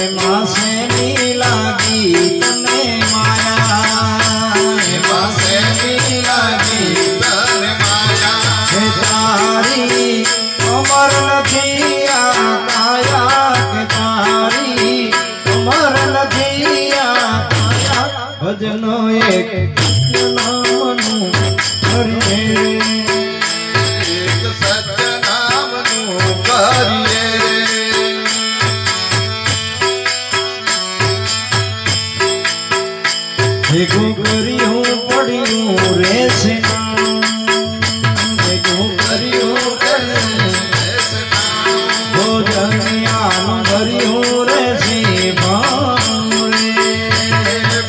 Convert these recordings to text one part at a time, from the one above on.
એમાં શેની લાગી તને માયા, એમાં શેની લાગી તને માયા, હે તારી અમર નથી આ કાયા, કે તારી અમર નથી આ કાયા, ભજનો એક નામનું હરિએ, એક સત્ય નામનું કરીએ. ભેગું કર્યું પડ્યું રહેશે ના, ભેગું કર્યું પડ્યું ભોજનિયાનું ભર્યું રહેશે ભાન રે,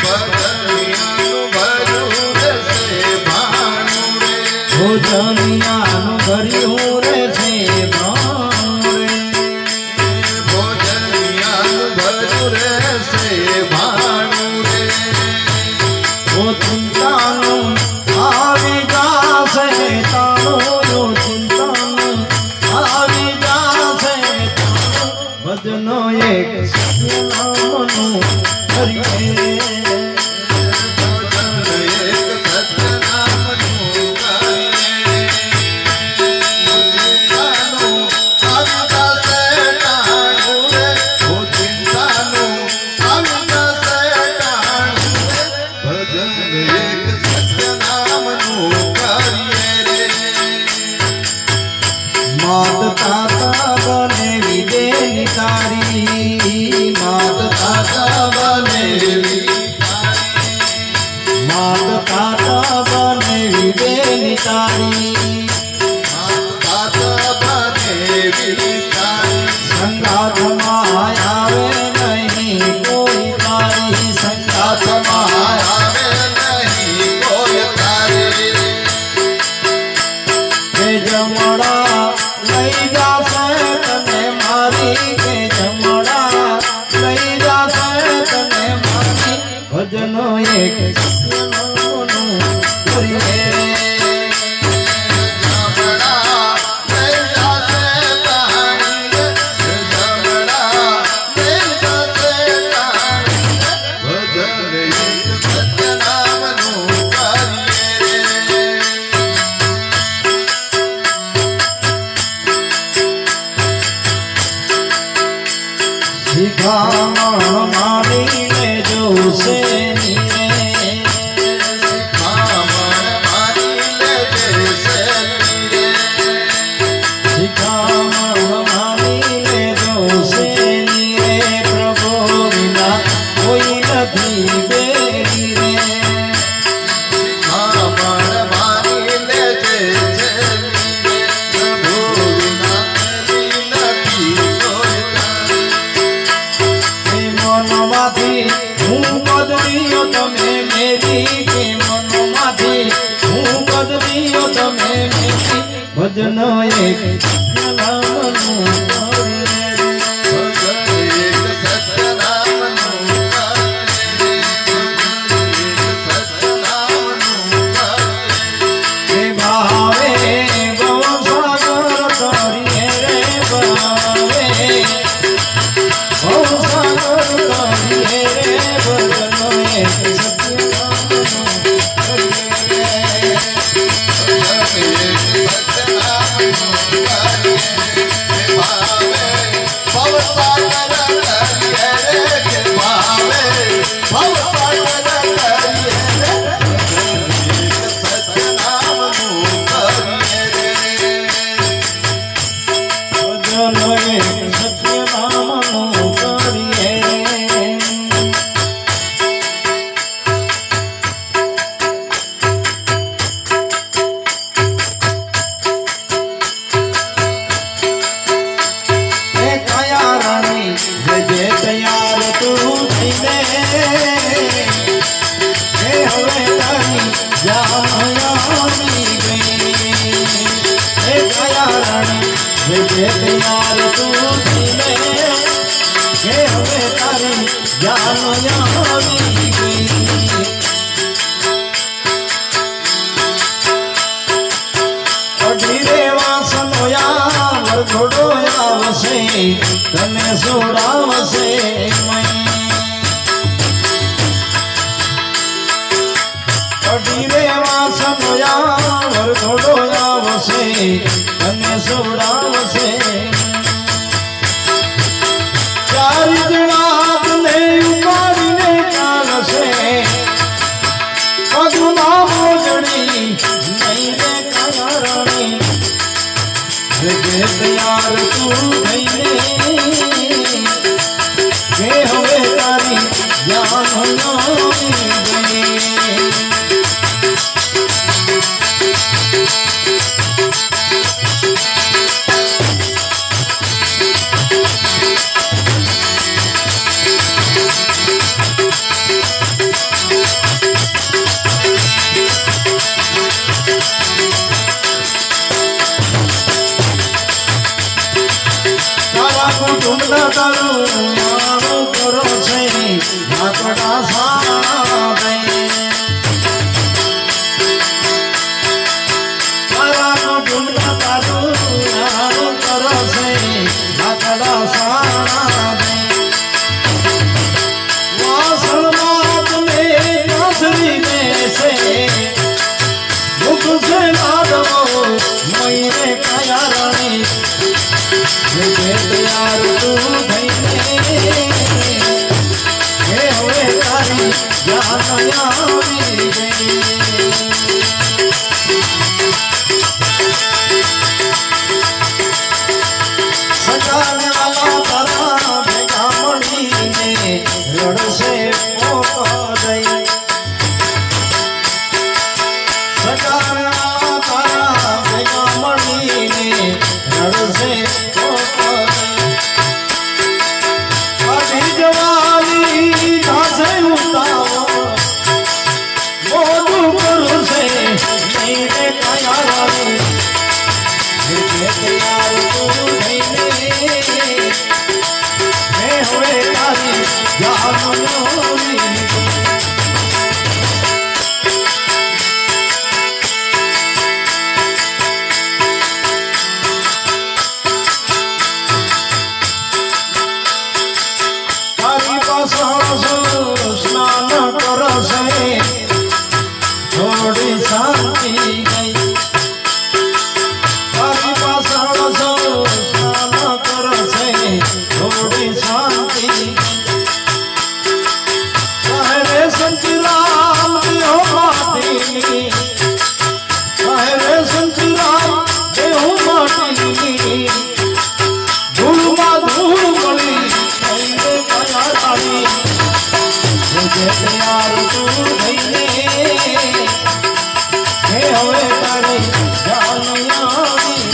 ભજનિયાનું ભર્યું રહેશે ભાનું રે, ભોજનિયાનું ભર્યું રહેશે ભાન રે, ભોજનિયાનું ભર્યું રહેશે ભાનું રે. ઓ ચિંતાનું આવી જાશે તાણું, ચિંતાનું આવી જાશે તાણું, ભજનો એક સત્ય નામનું હરિએ, એક સત્ય નામનું કરીએ. ચિંતાનું આવી જશે ટાણું રે, ચિંતાનું આવી જશે ટાણું રે. ભજન એક સત્ય નામનું કરીએ રે. માત તાતા બને વિદેની તારી, માત તાતા બને, માત તાતા બને વિદેની તારી, સંગાથમાં આવે નહીં કોઈ તારી, સંગાથમાં કે જમણા લઈ જાશે તને મારી, કે જમણા લઈ જાશે તને મારી, ભજનો એક સત્ય નામનું કરીએ, શિખામણ મારીને જોશે નીરે, શિખામણ મારીને જોશે નીરે, પ્રભુ વિના કોઈ નથી બેરી રે, મનમાંથી હું બદલ્યો તમે મેરી, કે મનમાંથી હું બદલ્યો તમે મેરી, ભજન એક નામનું કરીએ, ભાવે ગૌસાગર કરીએ રે, ભાવે ગૌસાગર કરીએ રે, ભજનો એક સત્ય નામનું કરીએ ભજનો એક સત્ય નામનું કરીએ. એ કયા રાણી જે તૈયાર તું થઈને, એ હવે તારી જાન આવી ગઈ, એ કયા રાણી જે તૈયાર તું થઈને, એ હવે તારી જાન આવી ગઈ, અઢી રે વાસનો યા વરઘોડો આવશે તને સુરાવશે કઢી રે વાસનયા વરઘોડો આવશે તને સુરાવશે ચાર જણા ને ઉપાડીને ચાલશે પગમાં મોજડી નહીં રે કયારણી તૈયાર તું થઈને હવે તારી જાન કુટુંબના તારું કરો છે માકડા સાબે મારા કુટુંબના તારું કરો છે માકડા સાબે વાસણમાં તમે નાસરી દેશે મુખ છે નાદવો મયરે કયા રાણી તૈયાર તું થઈને હવે તારી જાન આવી ગઈ સગાવાલા તારા ભેગા મળીને રડશે પોપડઈ સગાવાલા તારા ભેગા મળીને રડશે સ્નાન કરશે થોડી શાંતિ ગઈ તારી પાછળ સ્નાન કરશે થોડી શાંતિ કહે સંતરામ દેહો માટીની કહે સંતરામ દેહો માટીની ધૂળમાં ધૂળ મળી કઈને કયા તાળી તૈયાર તું થઈને હવે તારી જાન આવી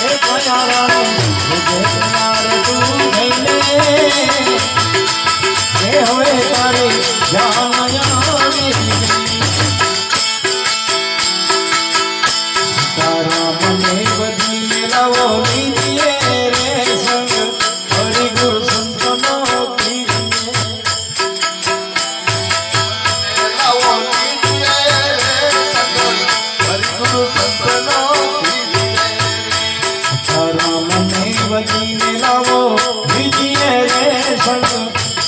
એ કયા રાણી તૈયાર તું થઈને હવે તારી જાન આવી તારા મને બધી મેલાવો લીધીએ રે સંગ હરિગુરુ સંતનો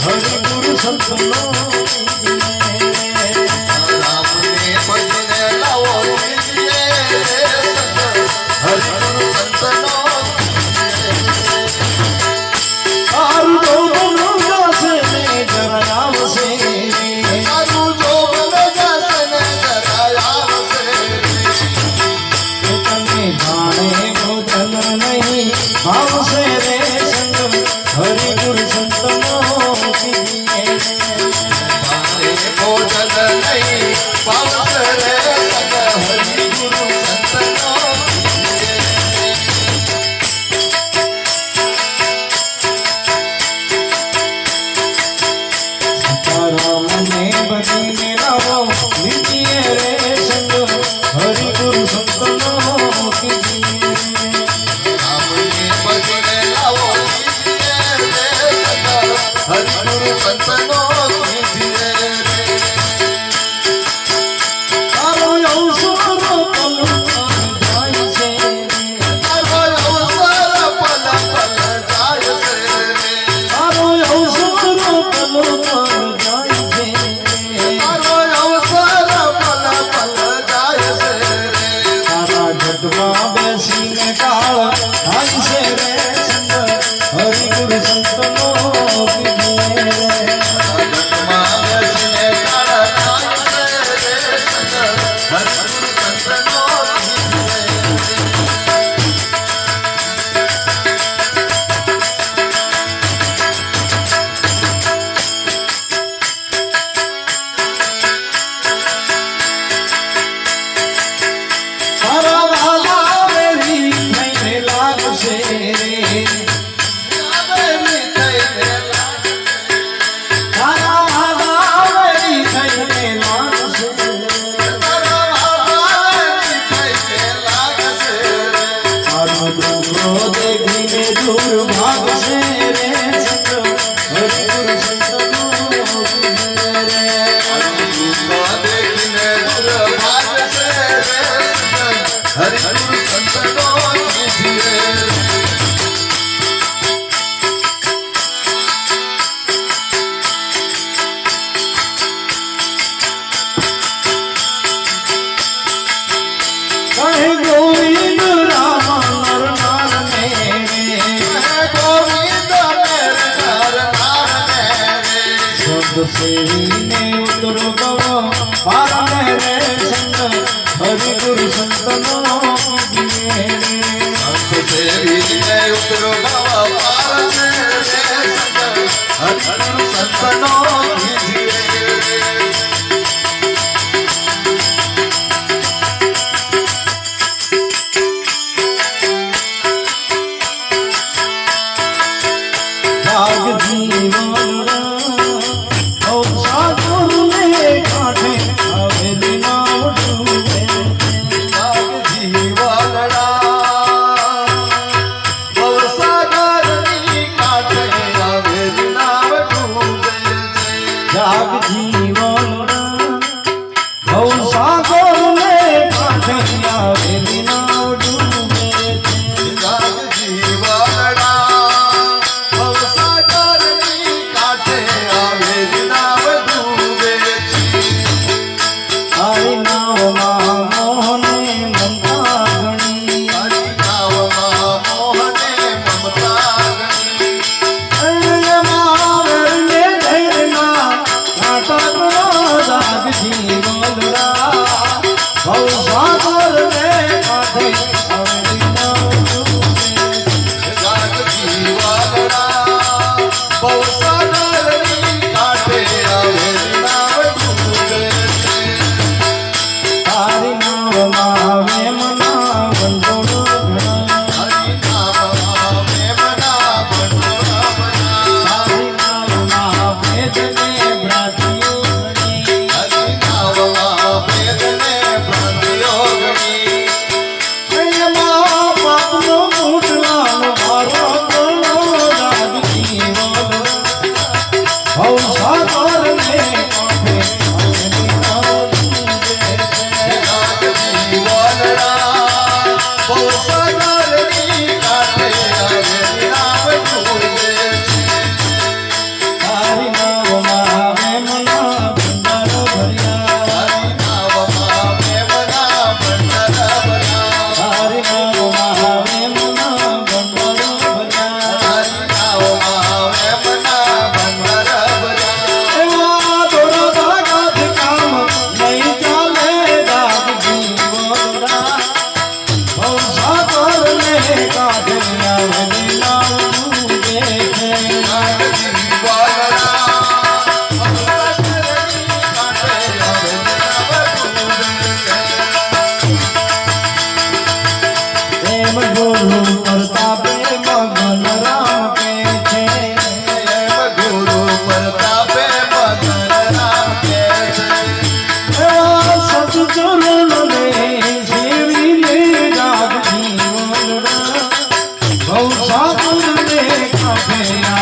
હરિગુરુ સંતનો ભાવશે રે સંગ હરિગુરુ સંતનો ભોજન નહીં ભાવશે રે સંગ હરિગુરુ સંતનો મને બધી મેળાવો લીધીએ રે સંગ હરિગુરુ સંતનો હરિગુરુ સંતનો ઘટમાં બેસીને કાળા કાંસે રે સંત હરિગુરુ સંતનો તારા વાલા વેલી થઈને લાગશે આવેલી થઈને લાગે તારા વાલા વેલી થઈને લાગશે તારો ડુંગરો દેખીને દૂર ભાગશે રે સંત હરિગુરુ સંતનો હરિગુરુ સંતનો કહે ગોવિંદ રામ નર નાર ને ગોવિંદ મેર નર નાર ને શબ્દ સેવીને ઉતરો ગવો પારણે રે સંત હરિગુરુ સંતનો કીધીએ રે. દેવીને ઉતરો ભવ પાર રે સંત હરિગુરુ સંતનો કીધીએ ભાગ જીવન સાગરને કાંઠે આવેલી નાવ ડૂબે જાગ જીવન સાગરને કાંઠે આવેલી નાવ ડૂબે તારી નાવમાં મોહને મમતા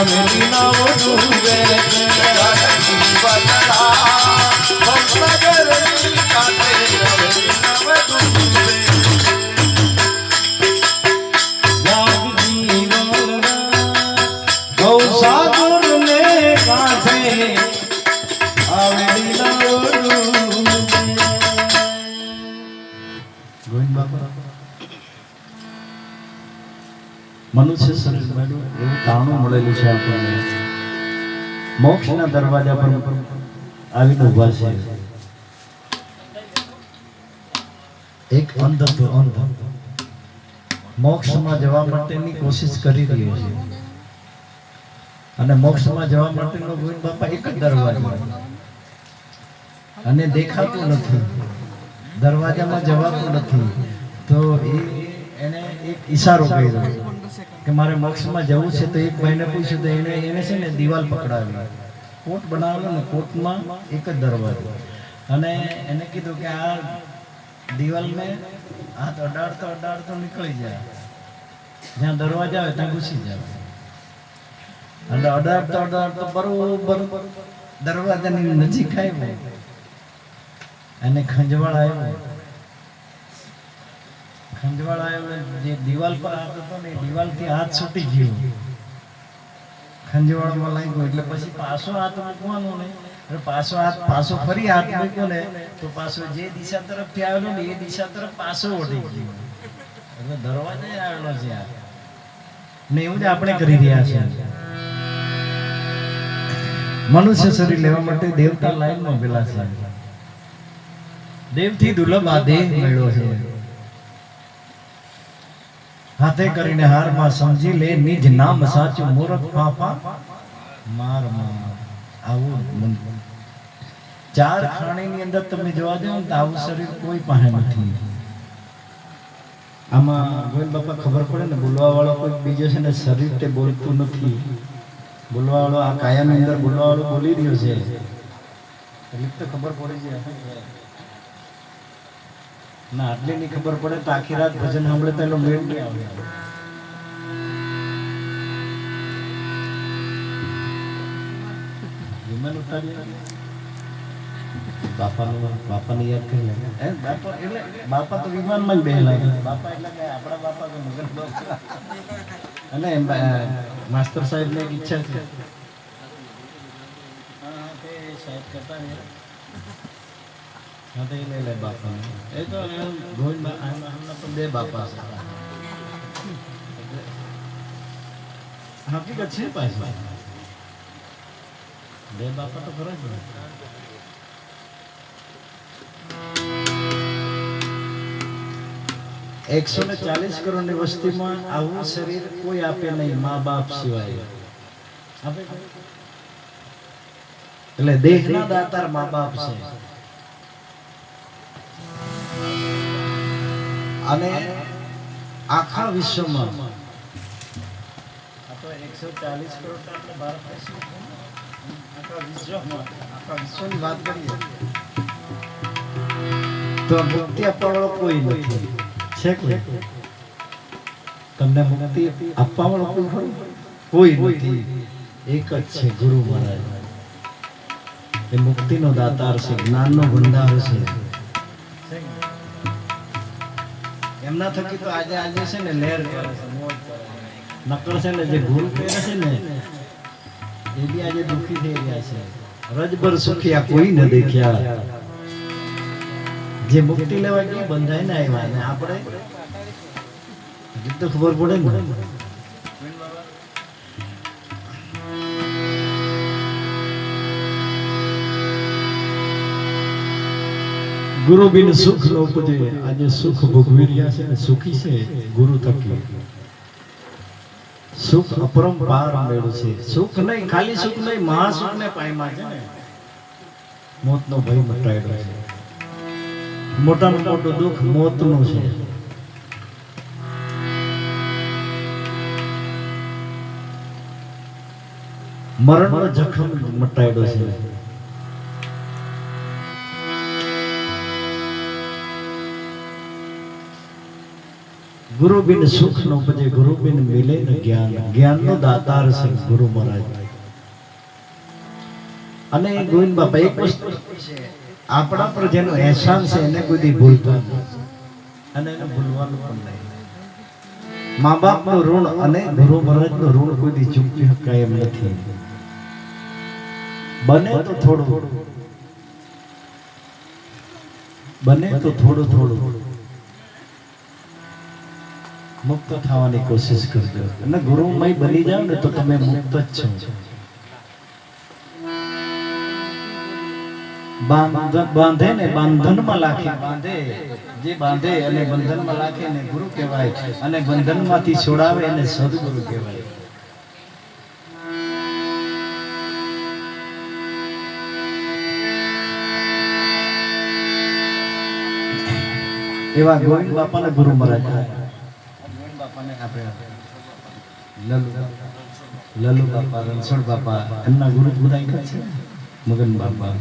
ગણી મનુષ્ય શરીર મળ્યું એવું તાણું મળેલું છે આપણને. મોક્ષના દરવાજા પર આવીને ઊભા છે. એક અંધ તો અંધ મોક્ષમાં જવા માટેની કોશિશ કરી રહ્યો છે, અને મોક્ષમાં જવા માટેનો ગોવિંદ બાપા એક જ દરવાજો, અને દેખાતું નથી, દરવાજામાં જવાતું નથી. તો એને એક ઈશારો કર્યો કે મારે મોક્ષમાં જવું છે. તો એક ભાઈને પૂછ્યું તો એને છે ને દિવાલ પકડાવી, કોટ બનાવેલો ને કોટમાં એક જ દરવાજો, અને એને કીધું કે આ દિવાલ મેં હાથ અડાડતો અડાડતો નીકળી જાય, જ્યાં દરવાજા આવે ત્યાં ઘૂસી જાય, અને અડાડતો અડાડતો બરોબર દરવાજાની નજીક આવ્યો અને ખંજવાળ આવ્યો. જે દિવાલ પર હાથ હતો ને દિવાલથી હાથ છૂટી ગયો, ખંજવાળમાં લાગ્યો. એટલે પછી પાછો હાથ મૂકવાનો ને, પાછો ફરી હાથ મૂક્યો ને તો પાછો જે દિશા તરફથી આવેલો ને એ દિશા તરફ પાછો વળી ગયો. એટલે દરવાજે આવેલો છે ને એવું જ આપણે કરી રહ્યા છીએ. મનુષ્ય શરીર લેવા માટે દેવતા લાઈનમાં પેલા છે. દેવથી દુર્લભ આ દેહ મળ્યો છે. હાથે કરીને હારમાં સમજી લે નિજ નામ સાચું મૂરખ પાપા માર માર. આવું મન ચાર ખાણીની અંદર તમે જોવા જાવ ને તો આવું શરીર કોઈ પાસે નથી. આમાં ગોવિંદ બાપા ખબર પડે ને, બોલવા વાળો કોઈ બીજો છે ને શરીર તે બોલતું નથી. બોલવા વાળો આ કાયાની અંદર બોલવા વાળો બોલી રહ્યો છે એટલે તો ખબર પડી જાય ના. આટલી ની ખબર પડે તો આખી રાત ભજન સાંભળે તો એનો મેળ નહીં આવે. વિમાન ઉતારી બાપાને યાદ કરી લે. બાપા તો વિમાનમાં જ બેહેલા. બાપા એટલે કે આપણા બાપા તો મગન બાપા. અને માસ્ટર સાહેબ ને એક ઈચ્છા છે સાહેબ કરતા ને હા તો એ લઈ લે બાપા. એ તો ગોવિંદ આમના પણ બે બાપા છે. હકીકત છે પાછી બે બાપા તો ખરા જ. 140 કરોડની વસ્તીમાં આવું શરીર કોઈ આપે નહીં, મા બાપ સિવાય આપે. એટલે દેહના દાતાર મા બાપ છે. અને આખા વિશ્વમાં આ તો 140 કરોડ આપણે ભારત દેશ આખા વિશ્વની વાત કરીએ તો મુક્તિ આપવા વાળો કોઈ નથી. છે તમને મુક્તિ આપવા વાળો કોઈ નથી. એક જ છે ગુરુ મહારાજ. એ મુક્તિનો દાતાર છે, જ્ઞાનનો ભંડાર છે. એમના થકી તો આજે છે ને લહેર કરે છે, નકર છે ને જે ગુરુ પહેરે છે ને એ બી આજે દુઃખી થઈ રહ્યા છે. રજભર સુખિયા કોઈ ન દેખ્યા. જે મુક્તિ લેવા ગઈ બંધાઈ ને આવ્યા ને આપણે તો ખબર પડે ને. ગુરુ બિન સુખ ન ઉપજે. આજે સુખ ભોગવી રહ્યા છે ને સુખી છે ગુરુ થકી. સુખ અપરંપાર મેળવ્યું છે. સુખ નહીં, ખાલી સુખ નહીં, મહાસુખ ને પામ્યા છે ને. મોતનો ભય મટાડ્યો છે. મોટામાં મોટું દુઃખ મોતનું છે. મરણનો જખમ મટાડ્યો છે. ગુરુ બિન સુખ ન ઉપજે, ગુરુ બિન મિલે ન જ્ઞાન. જ્ઞાનનો દાતાર છે ગુરુ મહારાજ. અને ગોવિંદ બાપા એક વસ્તુ આપણા પર જેનો અહેસાન છે એને કોઈ દી ભૂલતા અને એને ભૂલવાનું પણ નહીં. મા બાપનું ઋણ અને ગુરુ મહારાજનું ઋણ કોઈ દી ચૂકવી શકાય એમ નથી. બને તો થોડું મુક્ત થવાની કોશિશ કરજો અને ગુરુમય બની જાવ ને તો તમે મુક્ત જ છો. બાંધે ને બંધનમાં લાખે, બાંધે જે બાંધે અને બંધનમાં લાખે ને ગુરુ કહેવાય, અને બંધનમાંથી છોડાવે એને સદગુરુ કહેવાય. એવા ગોવિંદ બાપાને ગુરુ મહારાજ, ગોવિંદ બાપાને આપણે લલુ બાપા, રણછોડ બાપા, એમના ગુરુ બધા છે. મગન બાપા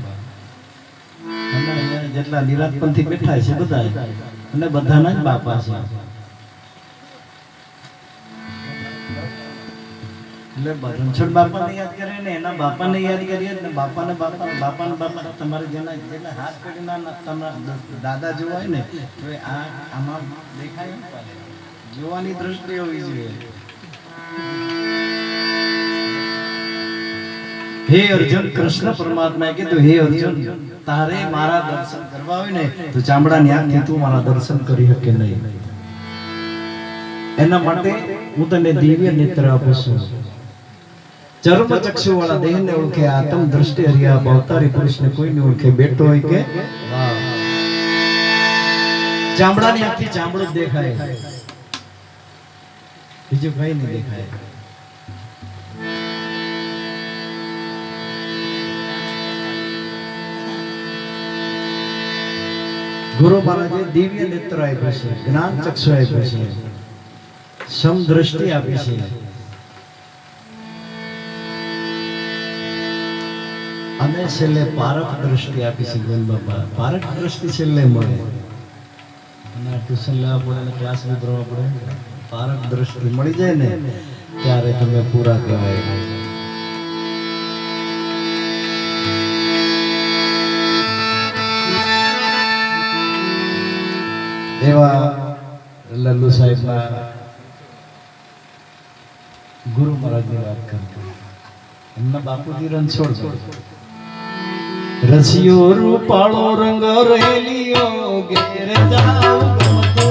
અને અહીંયા જેટલા નિરાતપંથી બેઠા છે બધા, અને બધાના જ બાપા છે. એટલે રણછોડ બાપાને યાદ કરે ને એના બાપાને યાદ કરીએ ને બાપાને બાપા તમારે જેના હાથ પેઢીના તમારા દાદા જોવા હોય ને તો આ આમાં દેખાય ને, જોવાની દ્રષ્ટિ હોવી જોઈએ. હે અર્જુન, કૃષ્ણ પરમાત્માએ કીધું હે અર્જુન, તારે મારા દર્શન કરવા હોય ને તો ચામડાની આંખથી તું મારા દર્શન કરી શકે નહીં. એના માટે હું તને દિવ્ય નેત્ર આપું છું. ચર્મ ચક્ષુ વાળા દેહને ઓળખે, આત્મ દ્રષ્ટિ હરિયા અવતારી પુરુષને કોઈ નહીં ઓળખે. બેટો હોય કે ચામડાની આંખથી ચામડું જ દેખાય, બીજું કઈ નહીં દેખાય. ગુરુ મહારાજે દિવ્ય નેત્ર આપ્યું છે, જ્ઞાન ચક્ષુ આપ્યું છે, સમ દ્રષ્ટિ આપી છે, અને છેલ્લે પારખ દ્રષ્ટિ આપી છે. ગોવિંદ બાપા પારખ દ્રષ્ટિ છેલ્લે મળે, અને ટ્યુશન લેવા પડે ને ક્લાસ બી ભરવા પડે. પારખ દ્રષ્ટિ મળી જાય ને ત્યારે તમે પૂરા કહેવાય. એવા લલ્લુ સાહેબના ગુરુ મહારાજની વાત કરતો, એમના બાપુજી રણછોડ રસિયો રૂપાળો રંગ રેલિયો ઘેર જાવ ગમતો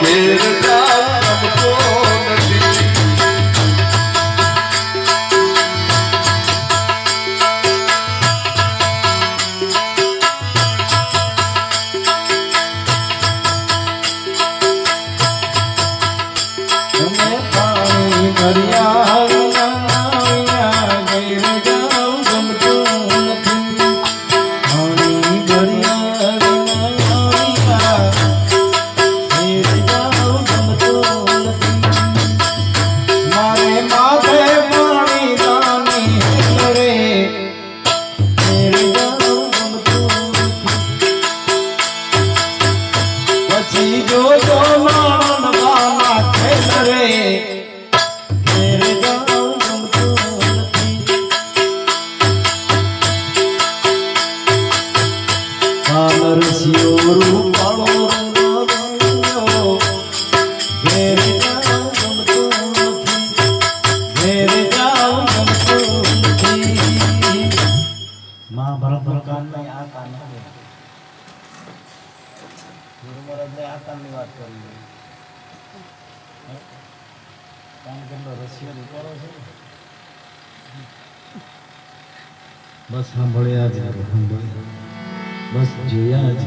ઘેર જાવ ગમતો નથી. બસ સાંભળ્યા જ, બસ જોયા જ.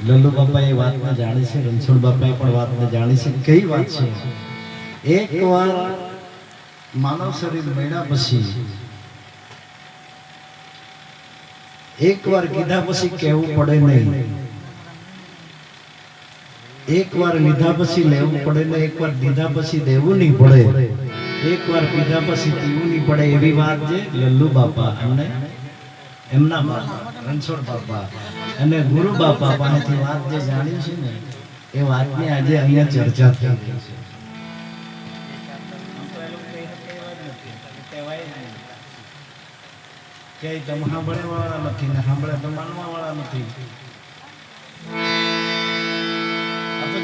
લલ્લુ બાપા એ વાતને જાણી છે, રણછોડ બાપા પણ વાતને જાણી છે. કઈ વાત છે? એક વાર માનવ શરીર મળ્યા પછી, એક વાર કીધા પછી કહેવું પડે નહીં, એક વાર લીધા પછી લેવું પડે ને એક વાર દીધા પછી દેવું નહીં પડે, એક વાર પીધા પછી પીવું નહીં પડે. એવી વાત છે લલ્લુ બાપા અને એમના બાપા રણછોડ બાપા અને ગુરુ બાપા પાસેથી વાત જે જાણી છે ને એ વાતની આજે અહીંયા ચર્ચા થઈ રહી છે. કે તમે સાંભળવા વાળા નથી ને સાંભળે તો માનવા વાળા નથી.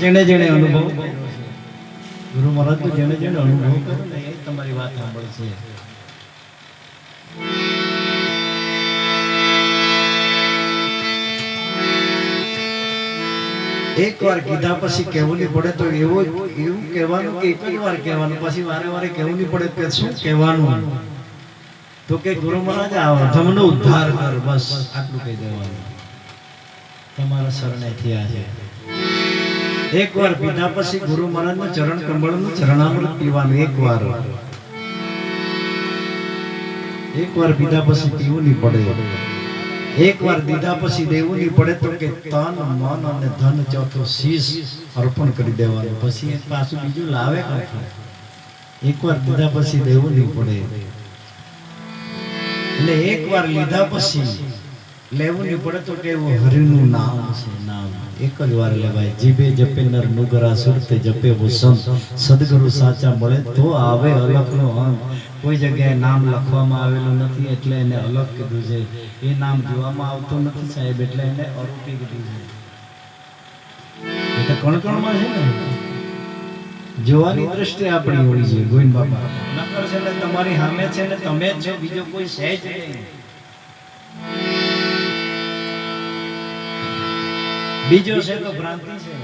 જેને જેને અનુભવ કર્યો છે ગુરુ મહારાજ તો જેને જેને અનુભવ કર્યો ને એ તમારી વાત સાંભળશે. એક વાર કીધા પછી કહેવું નહીં પડે તો એવું કહેવાનું કે એક જ વાર કહેવાનું, પછી વારે વારે કહેવું નહીં પડે કે શું કહેવાનું, તો કે ગુરુ મહારાજ આ અધમનો ઉદ્ધાર કર, બસ આટલું કહી દેવાનું. તમારા શરણે થયા છે. એક વાર પીધા પછી ગુરુ મહારાજના ચરણ કમળનું ચરણામૃત પીવાનું. એક વાર પીધા પછી પીવું નહીં પડે. એક વાર દીધા પછી દેવું નહીં પડે, તો કે તન મન અને ધન ચોથું શીશ અર્પણ કરી દેવાનું. પછી એક પાછું બીજું લાવે કાંઠું. એક વાર દીધા પછી દેવું નહીં પડે. એટલે એક વાર લીધા પછી લેવું નહીં પડે, તો કેવું હરિનું નામ છે. નામ એક જ વાર લેવાય. જીભે જપે નર નુગરા સુરતે જપે વો સંત, સદગુરુ સાચા મળે તો આવે અલખનો અંત. કોઈ જગ્યાએ નામ લખવામાં આવેલું નથી એટલે એને અલગ કીધું છે. એ નામ જોવામાં આવતું નથી સાહેબ, એટલે એને અરૂપી કીધું છે. એ તો કણકણમાં છે ને, જોવાની દ્રષ્ટિએ આપણી હોવી છે. ગોવિંદ બાપા નકર છે ને તમારી સામે છે ને તમે જ છો, બીજો કોઈ છે જ નહીં. બીજો છે તો ભ્રાંતિ છે.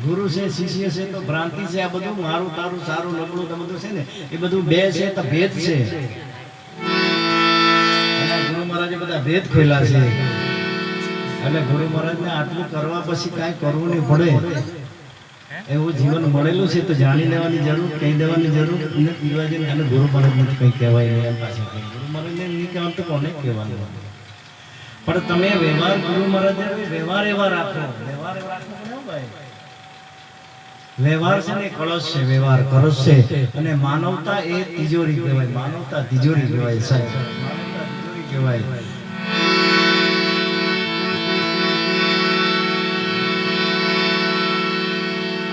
ગુરુ છે, શિષ્ય છે તો ભ્રાંતિ છે. આ બધું મારું તારું સારું નબળું તો બધું છે ને એ બધું બે છે તો ભેદ છે. અને ગુરુ મહારાજે બધા ભેદ ખોલ્યા છે. એટલે ગુરુ મહારાજને આટલું કરવા પછી કાંઈ કરવું નહીં પડે એવું જીવન મળેલું છે તો જાણી લેવાની જરૂર, કહી દેવાની જરૂર નથી. અને ગુરુ મહારાજને કંઈ કહેવાય નહીં. એમ પાસે ગુરુ મહારાજને નહીં કહેવાનું તો કોને કહેવાનું? પણ તમે વ્યવહાર ગુરુ મહારાજ વ્યવહાર એવા રાખો. વ્યવહાર એવા રાખો ભાઈ. વ્યવહાર છે ને કળશ છે, વ્યવહાર કળશ છે. અને માનવતા એ તિજોરી કહેવાય. માનવતા તિજોરી કહેવાય સાહેબ. માનવતા તિજોરી કહેવાય.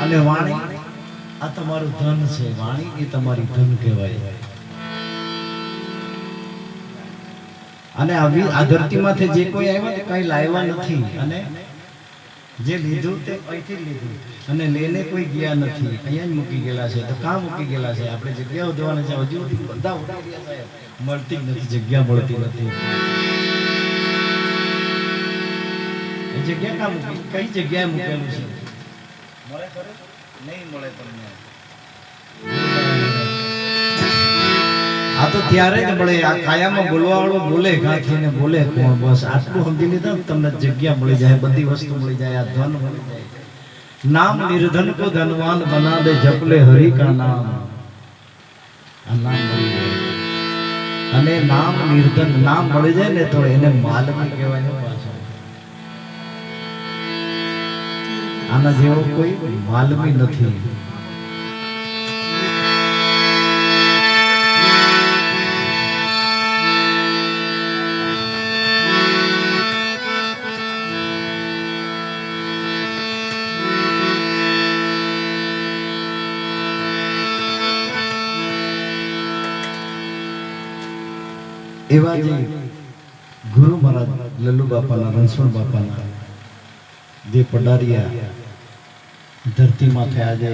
અને વાણી આ તમારું ધન છે. વાણી એ તમારી ધન કહેવાય. અને આ ધરતીમાંથી જે કોઈ આવ્યા કઈ લાવ્યા નથી. અને જે લીધું તે અહીંથી લીધું. અને લઈને કોઈ ગયા નથી, અહીંયા જ મૂકી ગયેલા છે. તો કાં મૂકી ગયેલા છે? આપણે જગ્યા ઉધવાના છે. હજુ બધા ઉઠી ગયા છે, મળતી જ નથી, જગ્યા મળતી નથી. એ જગ્યા કાં મૂકી? કઈ જગ્યાએ મૂકેલું છે? મળે ખરે? નહીં મળે તમને. આ તો ત્યારે જ મળે. આ કાયામાં બોલવા વાળો બોલે ગાંઠીને બોલે કોણ? બસ આટલું સમજી લીધા તમને જગ્યા મળી જાય, બધી વસ્તુ મળી જાય, આ ધન મળી જાય. નામ નિર્ધન કો ધનવાન બના દે, જપલે હરિ કા નામ. આ નામ મળી જાય. અને નામ નિર્ધન નામ મળી જાય ને તો એને માલવી કહેવાય. પાછો આના જેવો કોઈ માલવી નથી. એવા જે ગુરુ મહારાજ લલ્લુ બાપાના, રણછોડ બાપાના જે પડારિયા ધરતીમાં થયા છે,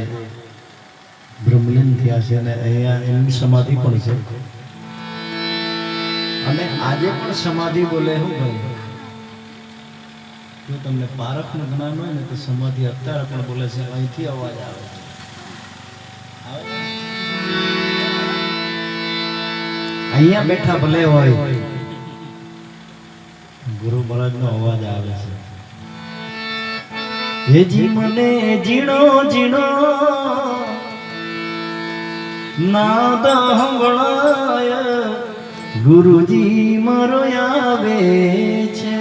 બ્રહ્મલીન થયા છે, અને અહીંયા એમની સમાધિ પણ છે. અને આજે પણ સમાધિ બોલે. હું ભાઈ, જો તમને પારખનું જ્ઞાન હોય ને તો સમાધિ અત્યારે પણ બોલે છે. અહીંથી અવાજ આવે છે. અહીંયા બેઠા ભલે હોય, ગુરુ મહારાજ નો અવાજ આવે છે. હેજી મને જીણો જીણો નાદ સંભળાય, ગુરુજી મારો આવે છે.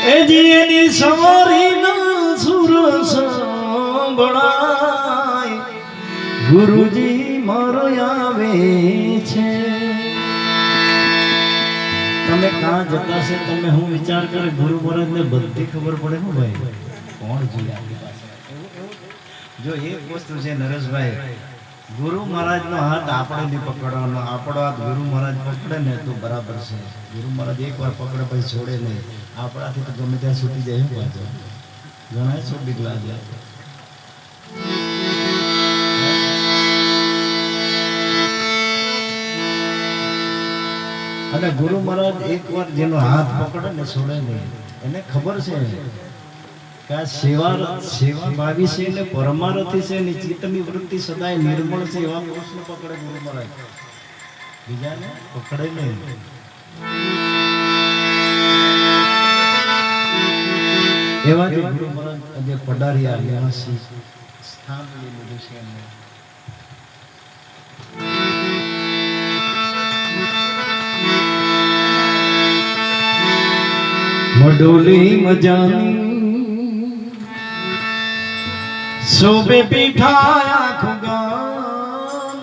હેજી એની સવારી ના સુર સંભળાય, ગુરુજી મારો આવે છે. તમે કાં જતા છે, તમે હું વિચાર કરે ગુરુ મહારાજ ને બધી ખબર પડે. હું ભાઈ કોણ જોઈએ આપણી પાસે? જો એક વસ્તુ છે નરેશભાઈ, ગુરુ મહારાજ નો હાથ આપણે નહીં પકડવાનો. આપણો હાથ ગુરુ મહારાજ પકડે ને તો બરાબર છે. ગુરુ મહારાજ એક વાર પકડે પછી છોડે નહીં. આપણાથી તો ગમે ત્યાં છૂટી જાય. પાછો ઘણા છોડી લાગે. અને ગુરુ મહારાજ એકવાર જેનો હાથ પકડે ને છોડે નહીં. એને ખબર છે કે આ સેવા ભાવી છે ને પરમારથી છે ને ચિત્તની વૃત્તિ સદાય નિર્મળ છે એવા પુરુષને પકડે ગુરુ મહારાજ, બીજાને પકડે નહીં. એવા જ ગુરુ મહારાજ આજે પડારિયા નિવાસી સ્થાન લઈ લીધું છે એમને. मडोली मजानी सोबे बिठाया खुगान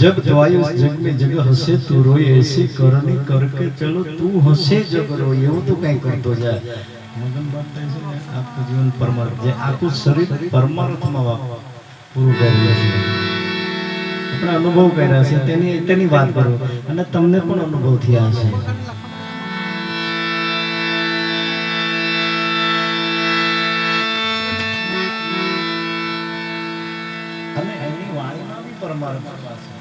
जब तो आयो इस जग में जगह हंसे तू रोए ऐसी करनी करके चलो तू हंसे जग रोए એવું તો કઈ કરતો જાય. મગન બાપ થાય છે ને આખું જીવન પરમાર્થ જે આખું શરીર પરમાર્થમાં પૂરું કરી છે. આપણે અનુભવ કર્યા છે તેની વાત કરો અને તમને પણ અનુભવ થયા છે. અને એની વાણીમાં બી પરમાર્થ છે,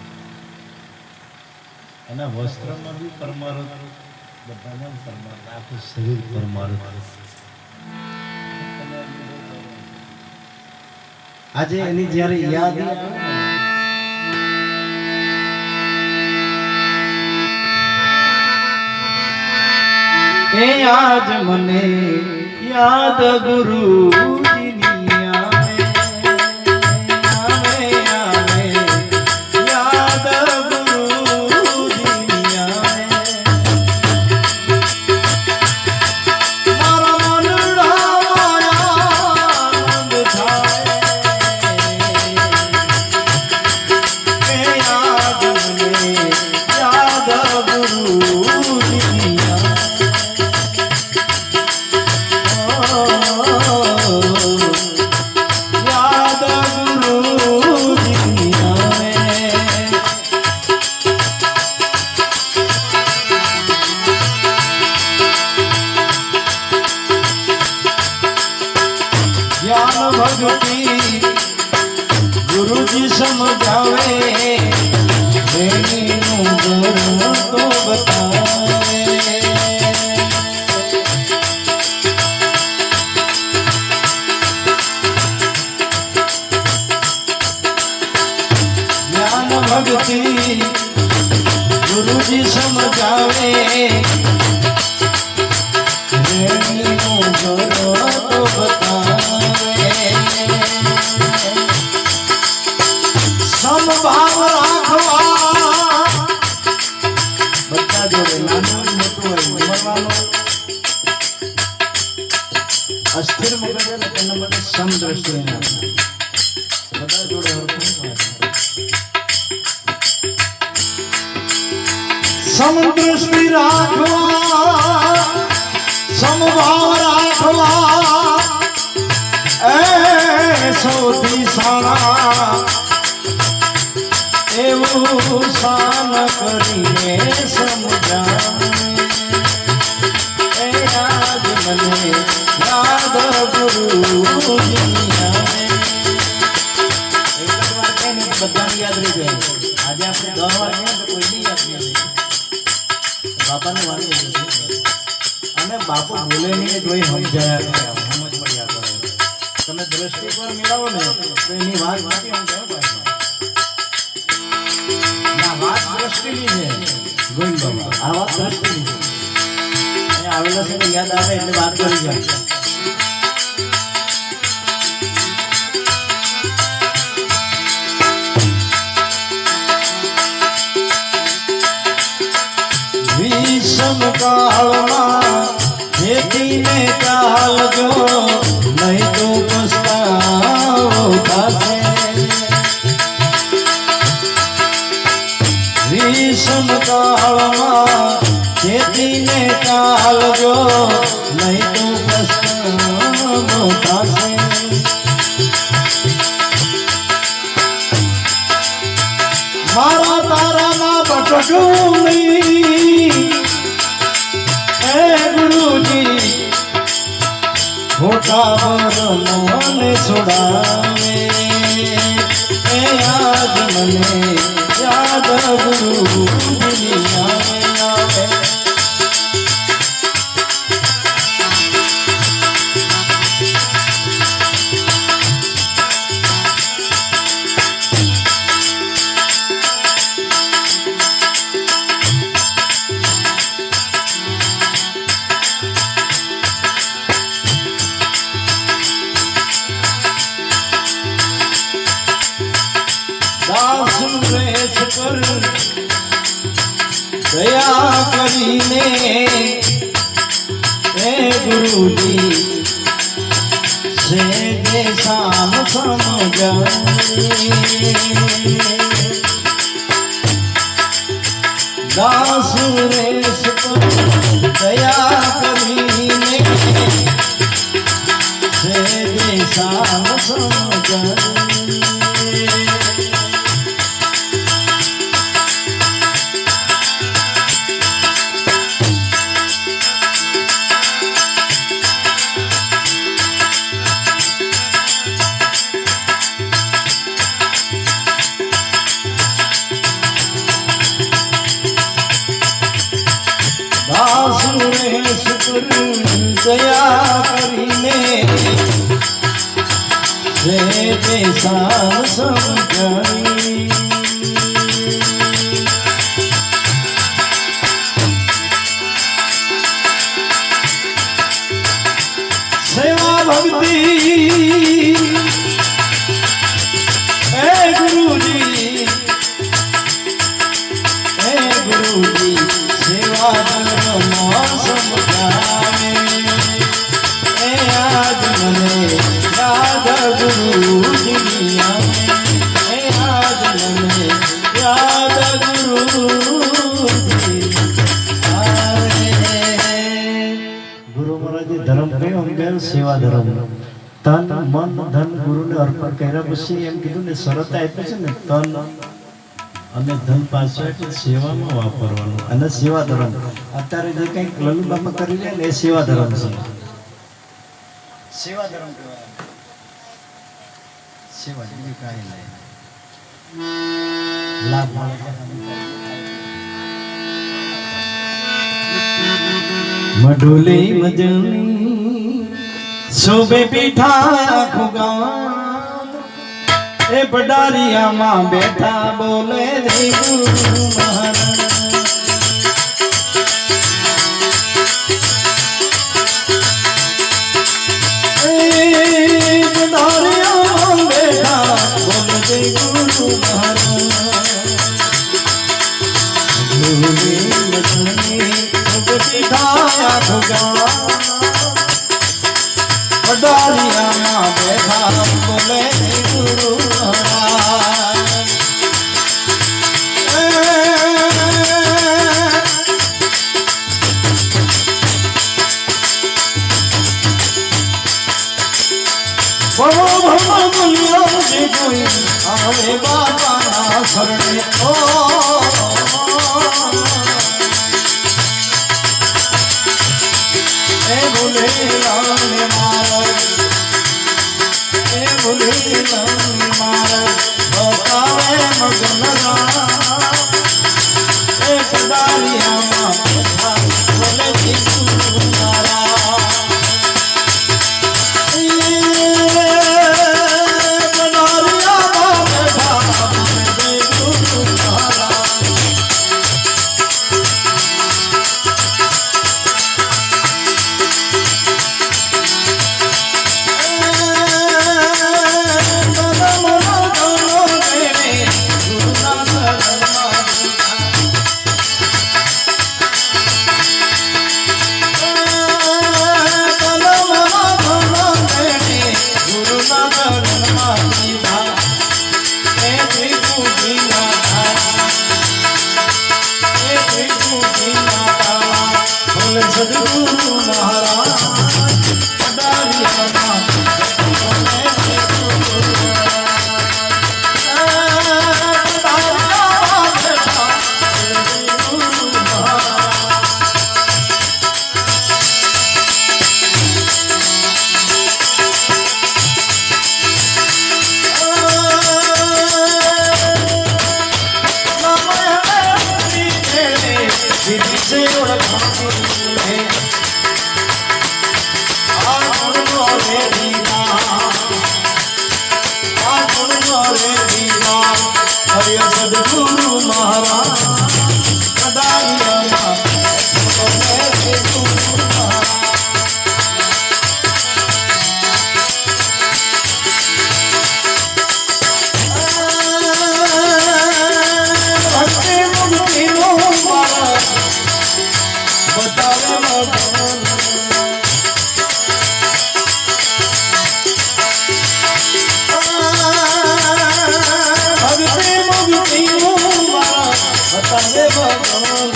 એના વસ્ત્રમાં બી પરમાર્થ, બધામાં પરમાર્થ, આખું શરીર પરમાર્થ. આજે એની જ્યારે યાદ આવે એ આજ મને યાદ ગુરુજીની આવે યાદ ગુરુજીની આવે મારા મનડામાં આનંદ થાય એ યાદ મને યાદ ગુરુજીની આવે ज्ञान भक्ति गुरुजी समझावे प्रेमीનું ધર્મ તો બતાવે ज्ञान भक्ति गुरुजी समझावे प्रेमीનું ધર્મ તો બતાવે સમભાવ રાખવા બધા જોડે નાનું મોટું હોય ઉંમરવાળો અસ્થિર મગજ હોય તેના માટે સમદ્રષ્ટિ બધા જોડે હરખું સમદ્રષ્ટિ રાખવા સમભાવ રાખવા એ સૌથી સારા એવું સાન કરીને સમજાવે એ યાદ મને યાદ ગુરુજીની આવે. એક જ વાર કહે ને બધાને યાદ રહી જાય. આજે આપણે 10 વાર કહે તો કોઈને યાદ નહીં રહે. બાપાની વાત છે અને બાપુ બોલે નહીં જોઈ સમજાયા કરે, સમજ પડ્યા કરે. તમે દ્રષ્ટિ પર મેળવો ને તો એની વાત નથી સમજાય ભાઈ. વાત દ્રષ્ટિની છે ગોવિંદ બાબા, આ વાત દ્રષ્ટિની છે. અહીંયા આવેલા છે ને યાદ આવે એટલે વાત કરી જાય. વિષમ કાળમાં ખેતીને ચાલજો નહીં તો પસ્તાવો થશે. વિષમ કાળમાં ખેતીને ચાલજો નહીં તો પસ્તાવો થશે. મારા તારામાં ભટકવું નહીં હે ગુરુજી ખોટા ભરમને છોડાવે એ આજ મને યાદ ગુરુજીની આવે. કર દયા કરીને હે ગુરુજી સે જે શામ સમજાય દાસ રેસ દયા કરીને સે જે શામ સમજાય દયા કરીને જે સાર સમજાવી સેવા ભક્તિ હે ગુરુજી સેવા ધર્મમાં સમજાવે એ આજ મને યાદ ગુરુજી એ આજ મને યાદ ગુરુજી ગુરુ મહારાજે ધર્મ કયો ગયો સેવા ધર્મ તન મન ધન ગુરુને અર્પણ કર્યા પછી એમ કીધું ને શરત આપી છે ને તન અને ધન પાછળ એટલે સેવામાં વાપરવાનું અને સેવા ધર્મ અત્યારે જે કંઈક લલ્લુ બાપા કરી લે ને એ સેવા ધર્મ છે સેવા ધર્મ કહેવાય સેવા બીજું કાંઈ નહીં લાભ મઢોલી મજની શોભે પીઠા ખુગા એ પડારિયામાં બેઠા બોલે રે ગુરુ મહારાજ એ પડારિયામાં બેઠા બોલે રે ગુરુ મહારાજ મઢોલી મજની શોભે પીઠા ખુગા પડારિયામાં બેઠા બોલે ગુરુ કોઈ આવે બાબાના શરણે ઓ એ ભૂલે લાને માર એ ભૂલે લાને માર બતાવે મગન એ પડારિયામાં બેઠા બોલે ગુરુ મારા સદગુરુ મહારાજ પડારિયામાં સદગુરુ મહારાજ પડારિયામાં बतावे भगवान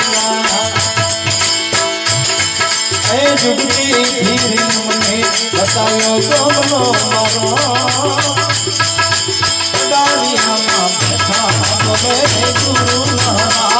ए जुगती धीरे મને બતાવ્યો ગોમનો મારો ડાળીયામાં બેઠા બોલે ગુરુ મારા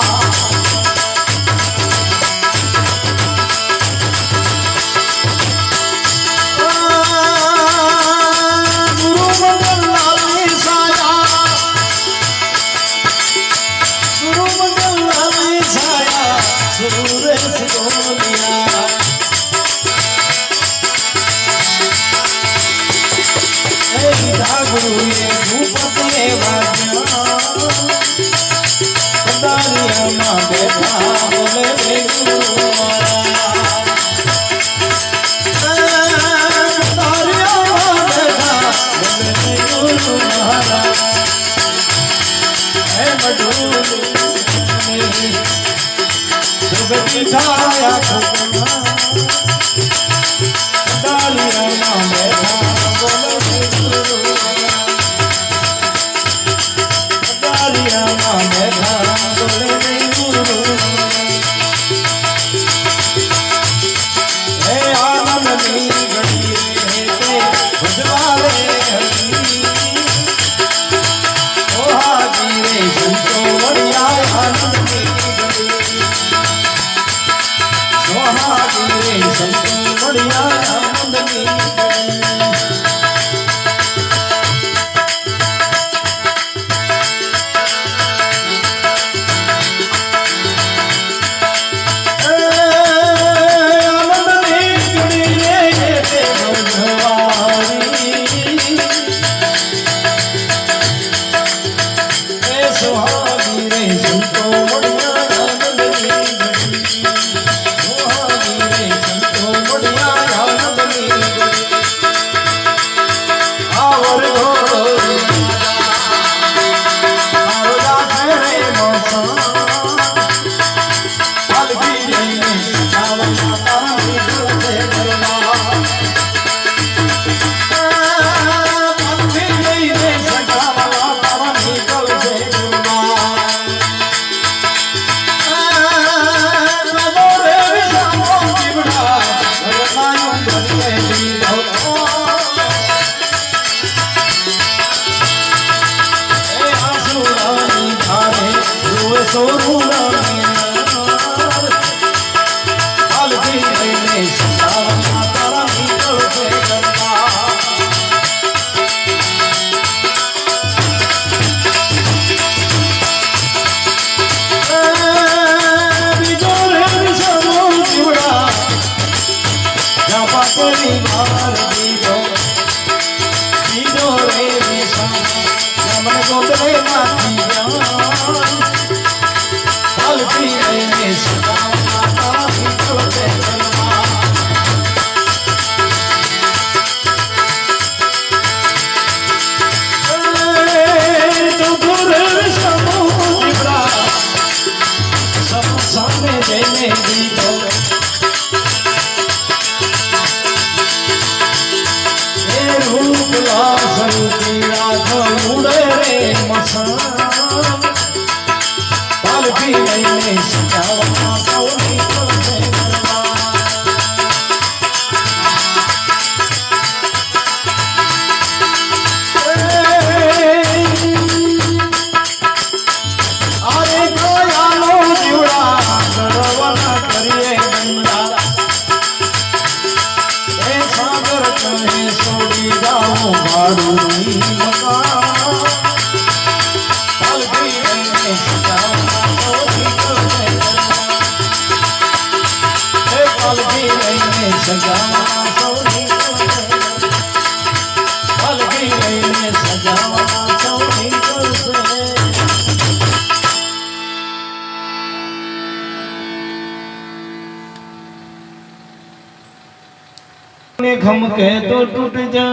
खम के तो टूट जा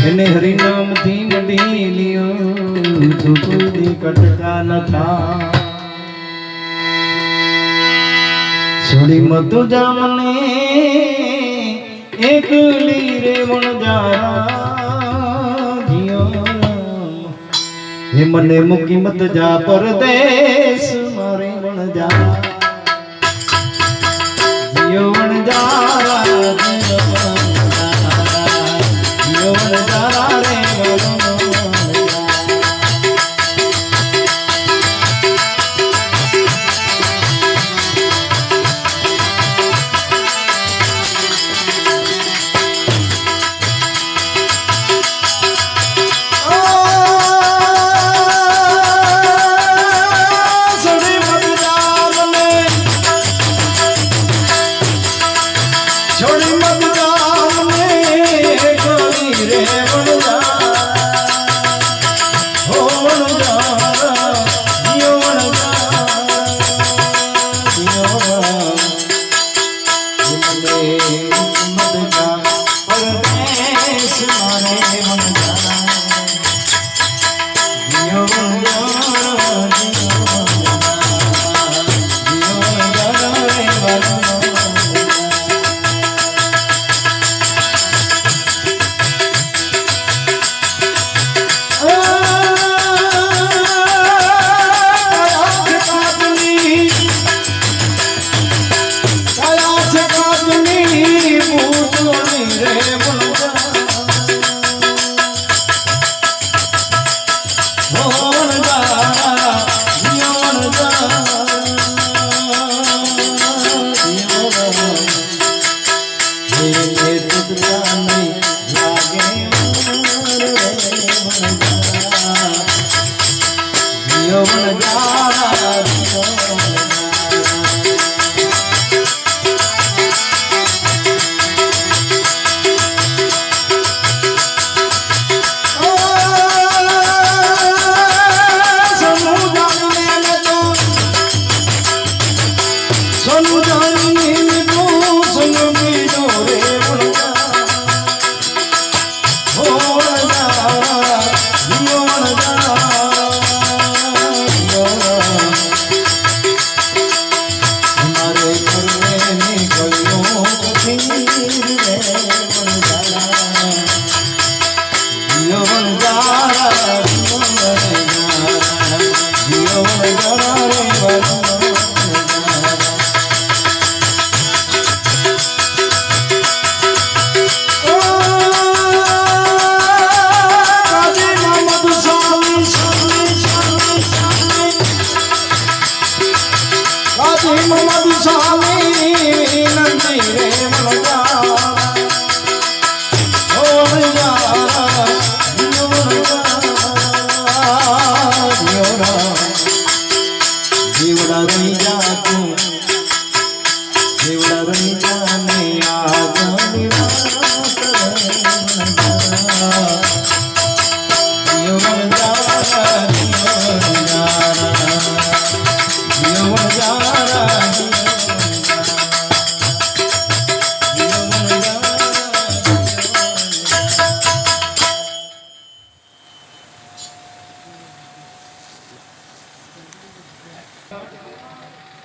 એને હરિનામ થી મઢી લિયો છૂટું કટકા ન થા છોડી મત જા મને એકલી રે વણ જા હે મને મૂકી મત જા પરદેશ મારે વણ જા જીઓ વણ જા જીઓ વણ જા રે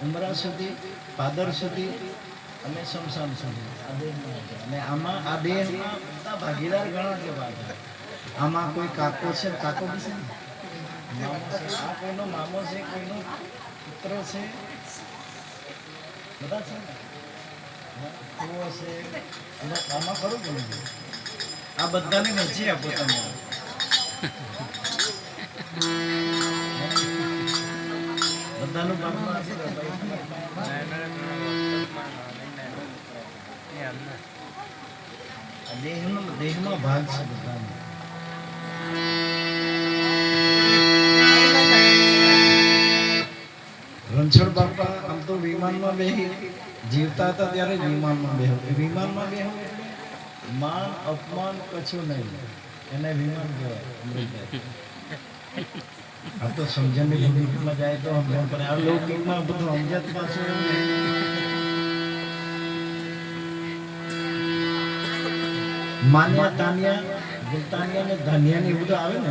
ઉમરા સુધી પાદર સુધી અને શમશાન સુધી આ દેહમાં છે. અને આમાં આ દેહમાં બધા ભાગીદાર ઘણા છે પાછા. આમાં કોઈ કાકો છે, કાકો બી છે ને? મામો છે, આ કોઈનો મામો છે, કોઈનો પુત્ર છે, બધા છે ને? ફુવો છે. અને આમાં ખરું કે નહીં? આ બધાને વહેંચી આપો તમે. બધાનું કામમાં છે ને ભાઈ. દેહમાં ભાગ છે બધાનો. રણછોડ બાપા આમ તો વિમાનમાં બેહી જીવતા હતા ત્યારે જ વિમાનમાં બેહો. વિમાનમાં બેહો એટલે માન અપમાન કશું નહીં, એને વિમાન કહેવાય. આ તો સમજણની ભૂમિકામાં જાય તો સમજણ પડે. આ લૌકિકમાં બધું સમજત પાછું એવું નહીં. માન્યા તાન્યા ગુલતાનિયા ને ધાન્યા ને બધું આવે ને.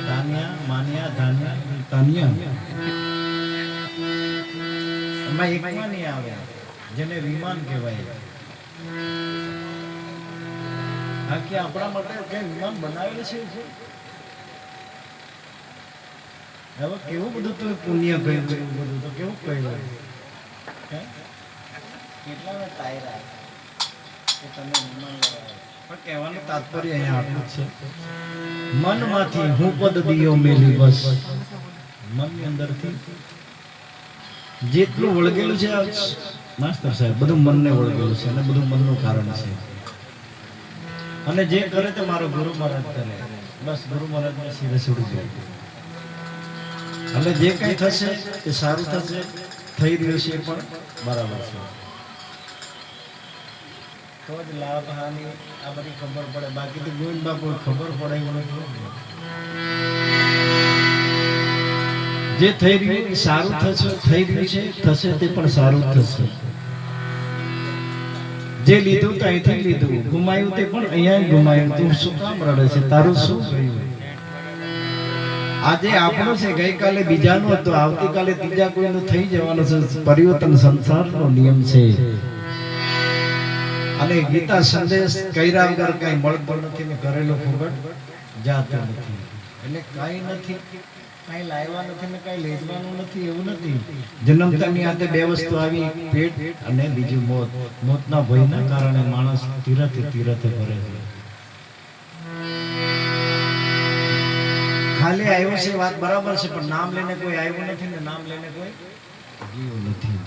તાન્યા માન્યા ધાન્યા ગુલતાનિયા એમાં એકમાં નહીં આવે જેને વિમાન કહેવાય. આ કે આપણા માટે કઈ વિમાન બનાવેલું છે? હવે કેવું બધું તો પુણ્ય કર્યું એવું બધું તો કેવું કર્યું હે? કેટલા ટાયરા કે તમે વિમાન લગાવો. પણ કહેવાનું તાત્પર્ય અહીંયા આટલું જ છે, મનમાંથી હું પદ દિયો મેલી બસ, મનની અંદરથી જેટલું વળગેલું છે માસ્ટર સાહેબ બધું મનને વળગેલું છે અને બધું મનનું કારણ છે. અને જે કરે તે મારો ગુરુ મહારાજ કરે, બસ ગુરુ મહારાજને સીધે છોડી દે. એટલે જે કંઈ થશે એ સારું થશે, થઈ રહ્યું છે એ પણ બરાબર છે. તો જ લાભ હાનિ આ બધી ખબર પડે, બાકી તો ગોવિંદ બાપુ ખબર પડે એવું નથી. જે થઈ રહ્યું એ સારું થશે, થઈ રહ્યું છે થશે તે પણ સારું થશે. જે લીધું તો અહીંથી લીધું, ગુમાયું તે પણ અહીંયા ગુમાયું. તું શું કામ રડે છે, તારું શું ગયું? આજે આપણો છે, ગઈકાલે બીજાનો હતો, આવતીકાલે ત્રીજા કોઈનું થઈ જવાનું છે. પરિવર્તન સંસારનો નિયમ છે. અને ગીતા સંદેશ કર્યા વગર કઈ મળતો નથી ને કરેલો ફોગટ જાતો નથી. એટલે કઈ નથી, કઈ લાવવા નથી ને કઈ લેવાનું નથી એવું નથી. જન્મતાની આતે બે વસ્તુ આવી, પેટ અને બીજું મોત. મોતના ભયના કારણે માણસ તીરથે તીરથે ભરે છે. ખાલી આવ્યો છે વાત બરાબર છે, પણ નામ લઈને કોઈ આવ્યું નથી ને નામ લઈને કોઈ જીવ નથી.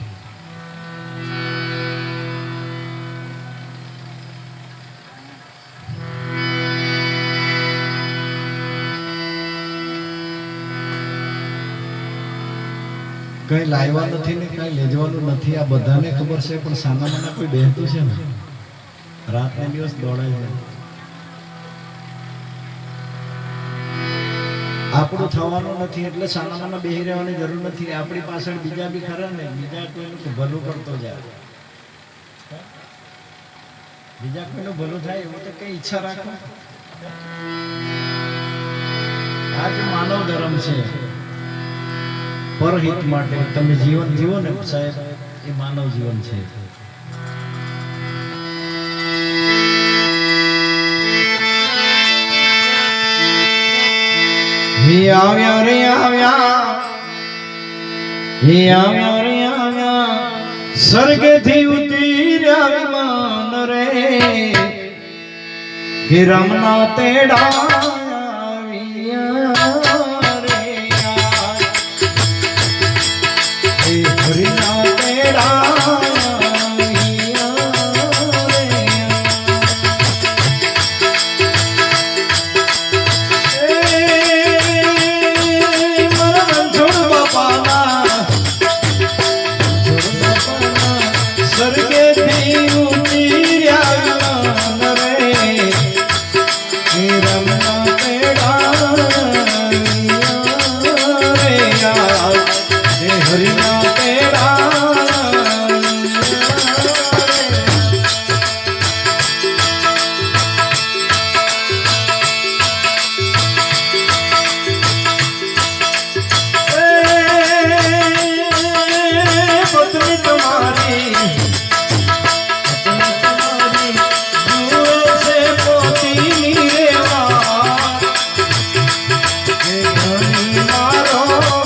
કઈ લાવવા નથી ને કઈ લેજવાનું નથી, આ બધાને ખબર છે. પણ સામાન્ય કોઈ બેહતું છે ને, રાત ને દિવસ દોડાય છે. આપણું થવાનું નથી એટલે સામાન્ય બેહી રહેવાની જરૂર નથી. આપણી પાછળ બીજા બી ખરા ને, બીજા કોઈનું ભલું કરતો જાય, બીજા કોઈનું ભલું થાય એવું તો કઈ ઈચ્છા રાખો. આ જ માનવ ધર્મ છે. પરહિત માટે તમે જીવન જીવો ને સાહેબ, એ માનવ જીવન છે. હે આવ્યા રે આવ્યા, હે આવ્યા રે આવ્યા, સ્વર્ગથી ઉતર્યા વિમાન રે, કે રમના તેડા મારો